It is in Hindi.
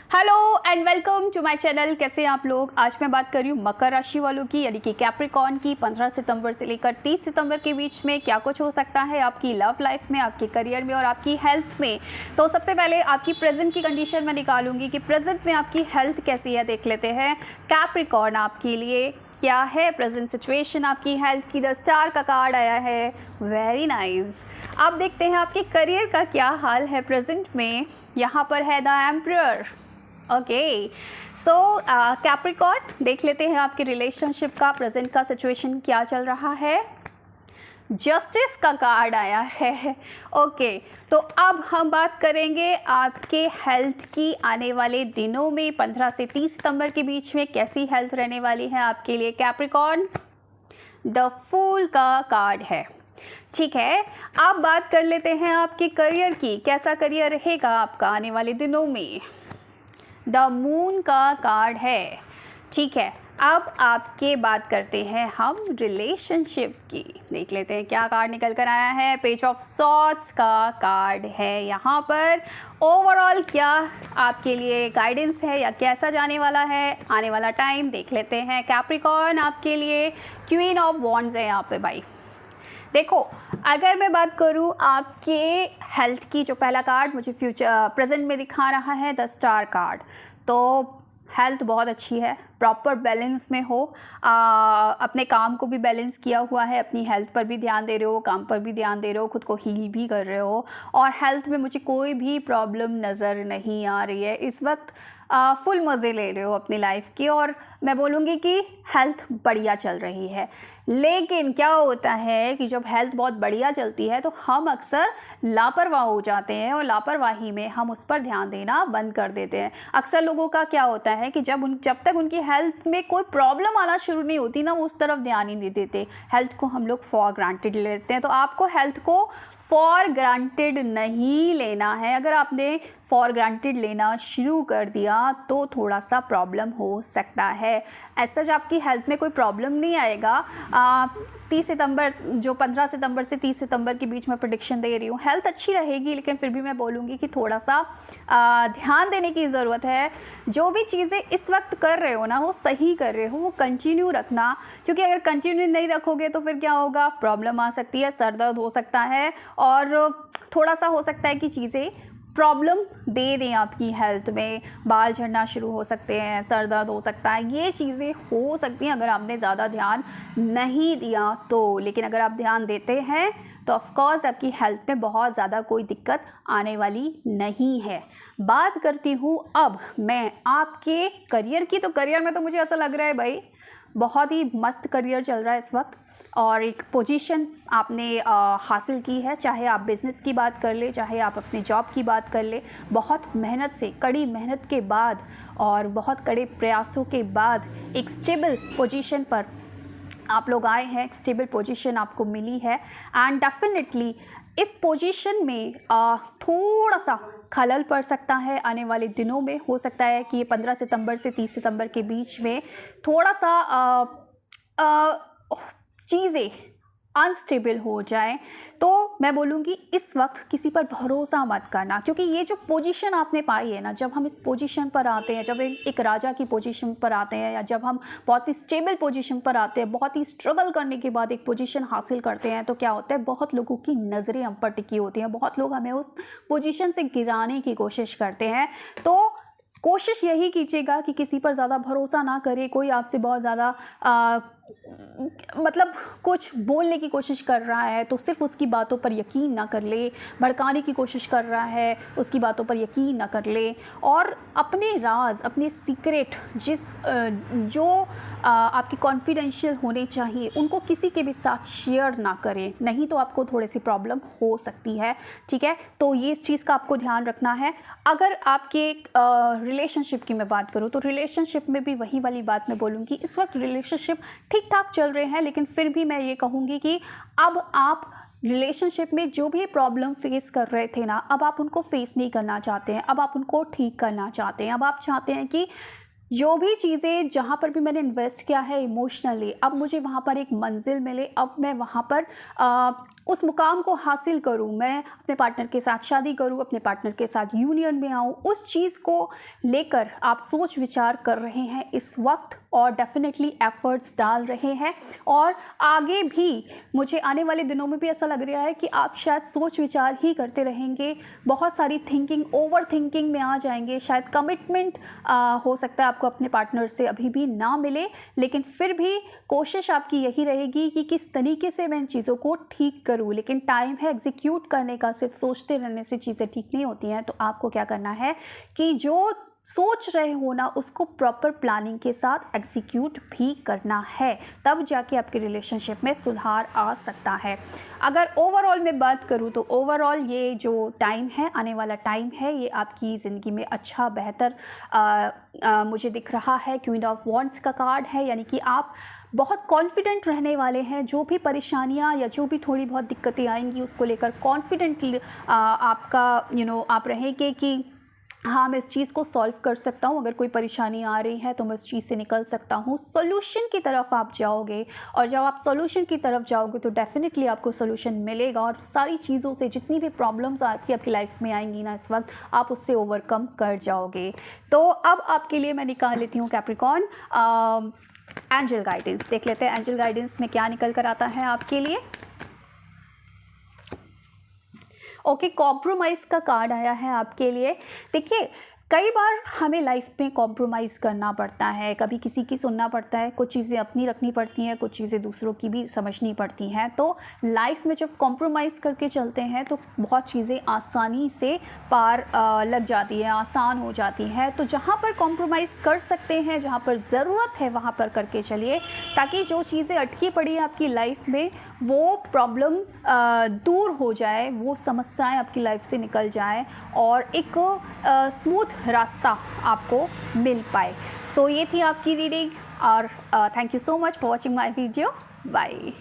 Hello and welcome to my channel. कैसे हैं आप लोग। आज मैं बात कर रही हूँ मकर राशि वालों की, यानी कि कैप्रिकॉर्न की। 15 सितंबर से लेकर 30 सितंबर के बीच में क्या कुछ हो सकता है आपकी लव लाइफ में, आपके करियर में और आपकी हेल्थ में। तो सबसे पहले आपकी प्रेजेंट की कंडीशन मैं निकालूंगी कि प्रेजेंट में आपकी हेल्थ कैसी है, देख लेते हैं। कैप्रिकॉर्न आपके लिए क्या है प्रेजेंट सिचुएशन आपकी हेल्थ की। द स्टार का कार्ड आया है, वेरी नाइस। अब देखते हैं आपके करियर का क्या हाल है प्रेजेंट में। यहाँ पर है the emperor. Okay, so Capricorn, देख लेते हैं आपके रिलेशनशिप का प्रेजेंट का सिचुएशन क्या चल रहा है। जस्टिस का कार्ड आया है। ओके, तो अब हम बात करेंगे आपके हेल्थ की। आने वाले दिनों में 15 से 30 सितंबर के बीच में कैसी हेल्थ रहने वाली है आपके लिए कैप्रिकॉर्न। द फूल का कार्ड है, ठीक है। अब बात कर लेते हैं आपके करियर की, कैसा करियर रहेगा आपका आने वाले दिनों में। द मून का कार्ड है, ठीक है। अब आपके बात करते हैं हम रिलेशनशिप की। देख लेते हैं क्या कार्ड निकल कर आया है। पेज ऑफ सॉर्ड्स का कार्ड है यहाँ पर। ओवरऑल क्या आपके लिए गाइडेंस है या कैसा जाने वाला है आने वाला टाइम, देख लेते हैं। कैप्रिकॉर्न आपके लिए क्वीन ऑफ वॉन्ड्स है यहाँ पे भाई। देखो, अगर मैं बात करूँ आपके हेल्थ की, जो पहला कार्ड मुझे फ्यूचर प्रेजेंट में दिखा रहा है द स्टार कार्ड, तो हेल्थ बहुत अच्छी है, प्रॉपर बैलेंस में हो। अपने काम को भी बैलेंस किया हुआ है, अपनी हेल्थ पर भी ध्यान दे रहे हो, काम पर भी ध्यान दे रहे हो, खुद को हील भी कर रहे हो। और हेल्थ में मुझे कोई भी प्रॉब्लम नज़र नहीं आ रही है इस वक्त। फुल मज़े ले रहे हो अपनी लाइफ की, और मैं बोलूँगी कि हेल्थ बढ़िया चल रही है। लेकिन क्या होता है कि जब हेल्थ बहुत बढ़िया चलती है तो हम अक्सर लापरवाह हो जाते हैं, और लापरवाही में हम उस पर ध्यान देना बंद कर देते हैं। अक्सर लोगों का क्या होता है कि जब तक उनकी हेल्थ में कोई प्रॉब्लम आना शुरू नहीं होती ना, वो उस तरफ ध्यान ही नहीं देते। हेल्थ को हम लोग फॉर ग्रांटेड लेते हैं, तो आपको हेल्थ को फॉर ग्रांटेड नहीं लेना है। अगर आपने फॉर ग्रांटेड लेना शुरू कर दिया तो थोड़ा सा प्रॉब्लम हो सकता है। ऐसा जो आपकी हेल्थ में कोई प्रॉब्लम नहीं आएगा। 30 सितंबर, जो 15 सितंबर से 30 सितंबर के बीच में प्रेडिक्शन दे रही हूँ, हेल्थ अच्छी रहेगी। लेकिन फिर भी मैं बोलूँगी कि थोड़ा सा ध्यान देने की ज़रूरत है। जो भी चीज़ें इस वक्त कर रहे हो ना, वो सही कर रहे हो, वो कंटिन्यू रखना। क्योंकि अगर कंटिन्यू नहीं रखोगे तो फिर क्या होगा, प्रॉब्लम आ सकती है, सर दर्द हो सकता है, और थोड़ा सा हो सकता है कि चीज़ें प्रॉब्लम दे दें आपकी हेल्थ में। बाल झड़ना शुरू हो सकते हैं, सर दर्द हो सकता है, ये चीज़ें हो सकती हैं अगर आपने ज़्यादा ध्यान नहीं दिया तो। लेकिन अगर आप ध्यान देते हैं तो ऑफकोर्स आपकी हेल्थ में बहुत ज़्यादा कोई दिक्कत आने वाली नहीं है। बात करती हूँ अब मैं आपके करियर की। तो करियर में तो मुझे ऐसा लग रहा है भाई, बहुत ही मस्त करियर चल रहा है इस वक्त, और एक पोजीशन आपने हासिल की है। चाहे आप बिज़नेस की बात कर ले, चाहे आप अपने जॉब की बात कर ले, बहुत मेहनत से, कड़ी मेहनत के बाद और बहुत कड़े प्रयासों के बाद एक स्टेबल पोजीशन पर आप लोग आए हैं। एक स्टेबल पोजीशन आपको मिली है, एंड डेफिनेटली इस पोजीशन में थोड़ा सा खलल पड़ सकता है आने वाले दिनों में। हो सकता है कि 15 सितंबर से 30 सितंबर के बीच में थोड़ा सा चीज़ें अनस्टेबल हो जाए। तो मैं बोलूँगी इस वक्त किसी पर भरोसा मत करना, क्योंकि ये जो पोजीशन आपने पाई है ना, जब हम इस पोजीशन पर आते हैं, जब एक राजा की पोजीशन पर आते हैं, या जब हम बहुत ही स्टेबल पोजीशन पर आते हैं, बहुत ही स्ट्रगल करने के बाद एक पोजीशन हासिल करते हैं, तो क्या होता है, बहुत लोगों की नज़रें हम पर टिकी होती हैं, बहुत लोग हमें उस पोजीशन से गिराने की कोशिश करते हैं। तो कोशिश यही कीजिएगा कि किसी पर ज़्यादा भरोसा ना करें। कोई आपसे बहुत ज़्यादा मतलब कुछ बोलने की कोशिश कर रहा है तो सिर्फ उसकी बातों पर यकीन ना कर ले। भड़काने की कोशिश कर रहा है, उसकी बातों पर यकीन ना कर ले। और अपने राज, अपने सीक्रेट जो आपकी कॉन्फिडेंशियल होने चाहिए, उनको किसी के भी साथ शेयर ना करें, नहीं तो आपको थोड़ी सी प्रॉब्लम हो सकती है, ठीक है। तो ये इस चीज़ का आपको ध्यान रखना है। अगर आपके रिलेशनशिप की मैं बात करूँ तो रिलेशनशिप में भी वही वाली बात मैं बोलूँगी। इस वक्त रिलेशनशिप ठीक ठाक चल रहे हैं, लेकिन फिर भी मैं ये कहूँगी कि अब आप रिलेशनशिप में जो भी प्रॉब्लम फेस कर रहे थे ना, अब आप उनको फेस नहीं करना चाहते हैं, अब आप उनको ठीक करना चाहते हैं। अब आप चाहते हैं कि जो भी चीज़ें, जहाँ पर भी मैंने इन्वेस्ट किया है इमोशनली, अब मुझे वहाँ पर एक मंजिल मिले। अब मैं वहाँ पर उस मुकाम को हासिल करूं, मैं अपने पार्टनर के साथ शादी करूं, अपने पार्टनर के साथ यूनियन में आऊं, उस चीज़ को लेकर आप सोच विचार कर रहे हैं इस वक्त और डेफिनेटली एफर्ट्स डाल रहे हैं। और आगे भी मुझे आने वाले दिनों में भी ऐसा लग रहा है कि आप शायद सोच विचार ही करते रहेंगे, बहुत सारी थिंकिंग, ओवर थिंकिंग में आ जाएंगे। शायद कमिटमेंट हो सकता है आपको अपने पार्टनर से अभी भी ना मिले, लेकिन फिर भी कोशिश आपकी यही रहेगी कि किस तरीके से मैं इन चीज़ों को ठीक करूं। लेकिन टाइम है एग्जीक्यूट करने का, सिर्फ सोचते रहने से चीज़ें ठीक नहीं होती हैं। तो आपको क्या करना है कि जो सोच रहे हो ना, उसको प्रॉपर प्लानिंग के साथ एग्जीक्यूट भी करना है, तब जाके आपके रिलेशनशिप में सुधार आ सकता है। अगर ओवरऑल मैं बात करूँ तो ओवरऑल ये जो टाइम है, आने वाला टाइम है, ये आपकी ज़िंदगी में अच्छा बेहतर मुझे दिख रहा है। क्वीन ऑफ वॉन्ड्स का कार्ड है, यानी कि आप बहुत कॉन्फिडेंट रहने वाले हैं। जो भी परेशानियां या जो भी थोड़ी बहुत दिक्कतें आएंगी उसको लेकर कॉन्फिडेंटली आपका आप रहेंगे कि हाँ, मैं इस चीज़ को सॉल्व कर सकता हूँ। अगर कोई परेशानी आ रही है तो मैं इस चीज़ से निकल सकता हूँ। सॉल्यूशन की तरफ आप जाओगे, और जब आप सॉल्यूशन की तरफ जाओगे तो डेफिनेटली आपको सॉल्यूशन मिलेगा, और सारी चीज़ों से जितनी भी प्रॉब्लम्स आपकी लाइफ में आएंगी ना इस वक्त, आप उससे ओवरकम कर जाओगे। तो अब आपके लिए मैं निकाल लेती हूँ कैप्रिकॉर्न एंजल गाइडेंस। देख लेते हैं एंजल गाइडेंस में क्या निकल कर आता है आपके लिए। ओके, कॉम्प्रोमाइज़ का कार्ड आया है आपके लिए। देखिए, कई बार हमें लाइफ में कॉम्प्रोमाइज़ करना पड़ता है, कभी किसी की सुनना पड़ता है, कुछ चीज़ें अपनी रखनी पड़ती हैं, कुछ चीज़ें दूसरों की भी समझनी पड़ती हैं। तो लाइफ में जब कॉम्प्रोमाइज़ करके चलते हैं तो बहुत चीज़ें आसानी से पार लग जाती है, आसान हो जाती है। तो जहाँ पर कॉम्प्रोमाइज़ कर सकते हैं, जहाँ पर ज़रूरत है वहाँ पर करके चलिए, ताकि जो चीज़ें अटकी पड़ी हैं आपकी लाइफ में वो प्रॉब्लम दूर हो जाए, वो समस्याएं आपकी लाइफ से निकल जाए और एक स्मूथ रास्ता आपको मिल पाए। तो ये थी आपकी रीडिंग, और thank you so much for watching my video. Bye.